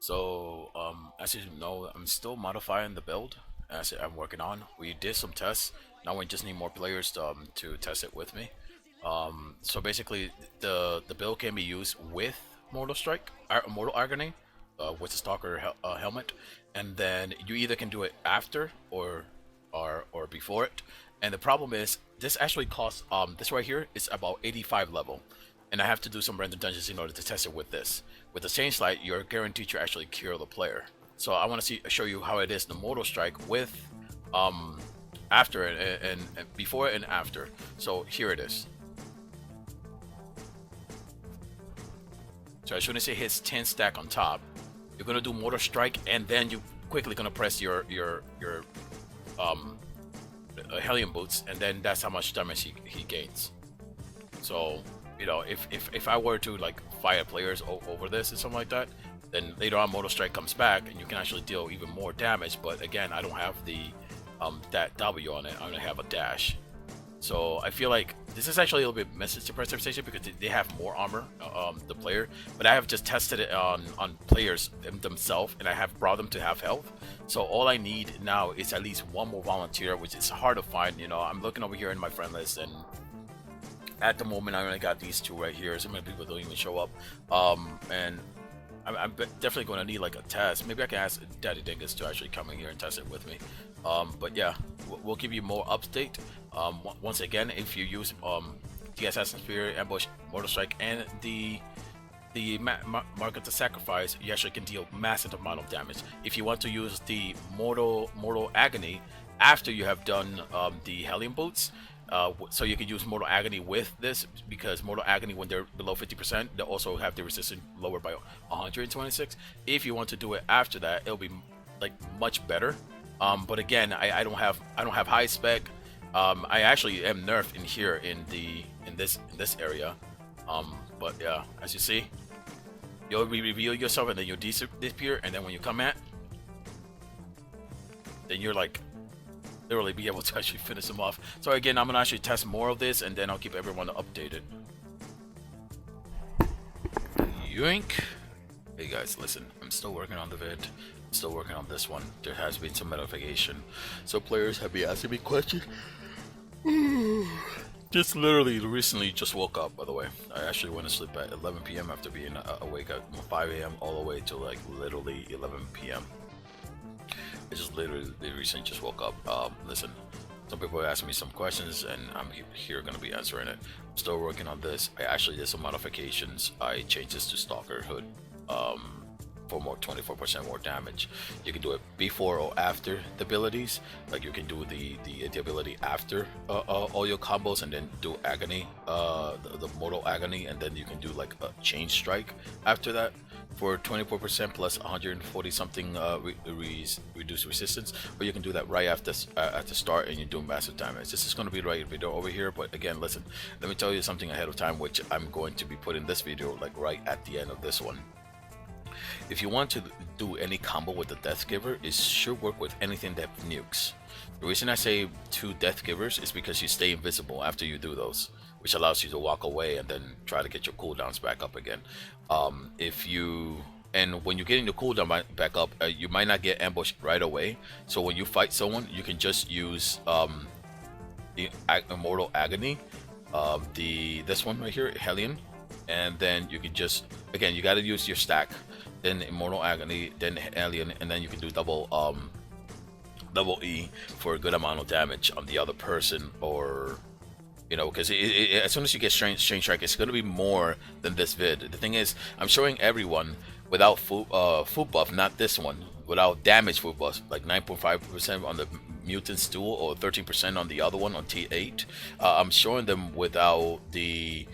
So, as you know, I'm still modifying the build as I'm working on. We did some tests. Now we just need more players to test it with me. So basically, the build can be used with Mortal Strike, Mortal Agony, with the Stalker helmet, and then you either can do it after or before it. And the problem is, this actually costs this right here is about 85 level, and I have to do some random dungeons in order to test it with this. With the Change Light, you're guaranteed to actually kill the player. So I want to show you how it is the Mortal Strike with um after and before and after. So here it is. So as soon as it hits 10 stack on top, you're gonna do Mortal Strike, and then you quickly gonna press your um Hellion boots, and then that's how much damage he gains. So, you know, if I were to like fire players over this and something like that, then later on Mortal Strike comes back and you can actually deal even more damage. But again, I don't have the that W on it. I only have a dash. So I feel like this is actually a little bit message to preservation because they have more armor, the player. But I have just tested it on players themselves, and I have brought them to have health. So all I need now is at least one more volunteer, which is hard to find. You know, I'm looking over here in my friend list, and at the moment I only got these two right here. So many people don't even show up. And I'm definitely going to need like a test. Maybe I can ask Daddy Dingus to actually come in here and test it with me. But yeah, we'll give you more update. Once again, if you use the Assassin's Spirit, Ambush, Mortal Strike, and the Mark of the Sacrifice, you actually can deal massive amount of damage. If you want to use the Mortal Agony after you have done the Hellion Boots, so you can use Mortal Agony with this, because Mortal Agony, when they're below 50%, they also have the resistance lowered by 126. If you want to do it after that, it'll be like much better. But again, I don't have high spec. I actually am nerfed in here in this area. But yeah, as you see, you'll reveal yourself and then you'll disappear, and then when you come at, then you're like literally be able to actually finish them off. So again, I'm gonna actually test more of this, and then I'll keep everyone updated. Yoink. Hey guys, listen, I'm still working on the vid. I'm still working on this one. There has been some modification. So players have been asking me questions. Just literally recently just woke up, by the way. I actually went to sleep at 11 p.m. after being awake at 5 a.m. all the way to like literally 11 p.m. I just literally recently just woke up. Listen, some people are asking me some questions, and I'm here gonna be answering it. I'm still working on this. I actually did some modifications. I changed this to Stalker Hood for more 24% more damage. You can do it before or after the abilities. Like you can do the ability after all your combos, and then do Agony, the Mortal Agony, and then you can do like a Chain Strike after that for 24% plus 140 something reduced resistance. Or you can do that right after at the start, and you do massive damage. This is going to be the right video over here, but again, listen, let me tell you something ahead of time, which I'm going to be putting this video like right at the end of this one. If you want to do any combo with the Deathgiver, it should work with anything that nukes. The reason I say two Deathgivers is because you stay invisible after you do those, which allows you to walk away and then try to get your cooldowns back up again. And when you're getting the cooldown back up, you might not get ambushed right away. So when you fight someone, you can just use the Immortal Agony, this one right here, Hellion, and then you can just, again, you got to use your stack, then Immortal Agony, then Alien, and then you can do double E for a good amount of damage on the other person. Or you know, because as soon as you get Strange Strike, it's going to be more than this vid. The thing is, I'm showing everyone without food buff, not this one, without damage food buff, like 9.5% on the Mutant's Duel or 13% on the other one on T8. I'm showing them without the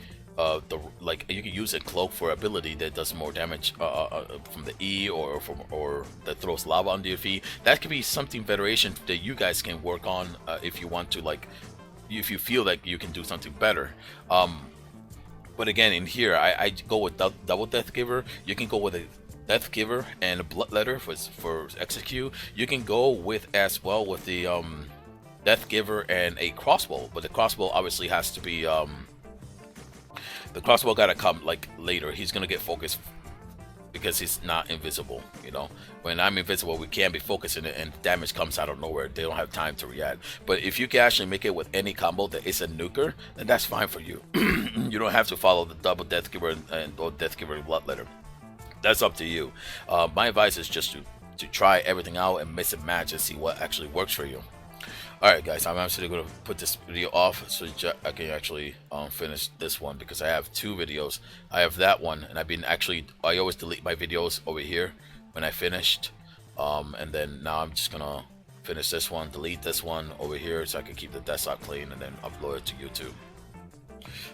like, you can use a cloak for ability that does more damage from the E, or that throws lava under your feet. That could be something variation that you guys can work on if you want to, like, if you feel like you can do something better. But again, in here I go with double Deathgiver. You can go with a Deathgiver and a Bloodletter for execute. You can go with as well with the Deathgiver and a crossbow, but the crossbow obviously has to be the crossbow gotta come like later. He's gonna get focused because he's not invisible. You know, when I'm invisible, we can't be focusing it, and damage comes out of nowhere. They don't have time to react. But if you can actually make it with any combo that is a nuker, then that's fine for you. You don't have to follow the double death giver and or death giver bloodletter. That's up to you. My advice is just to try everything out and mix and match and see what actually works for you. All right, guys, I'm actually going to put this video off so I can actually finish this one, because I have two videos. I have that one, and I always delete my videos over here when I finished, and then now I'm just gonna finish this one, delete this one over here so I can keep the desktop clean, and then upload it to YouTube.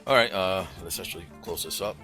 All right, let's actually close this up.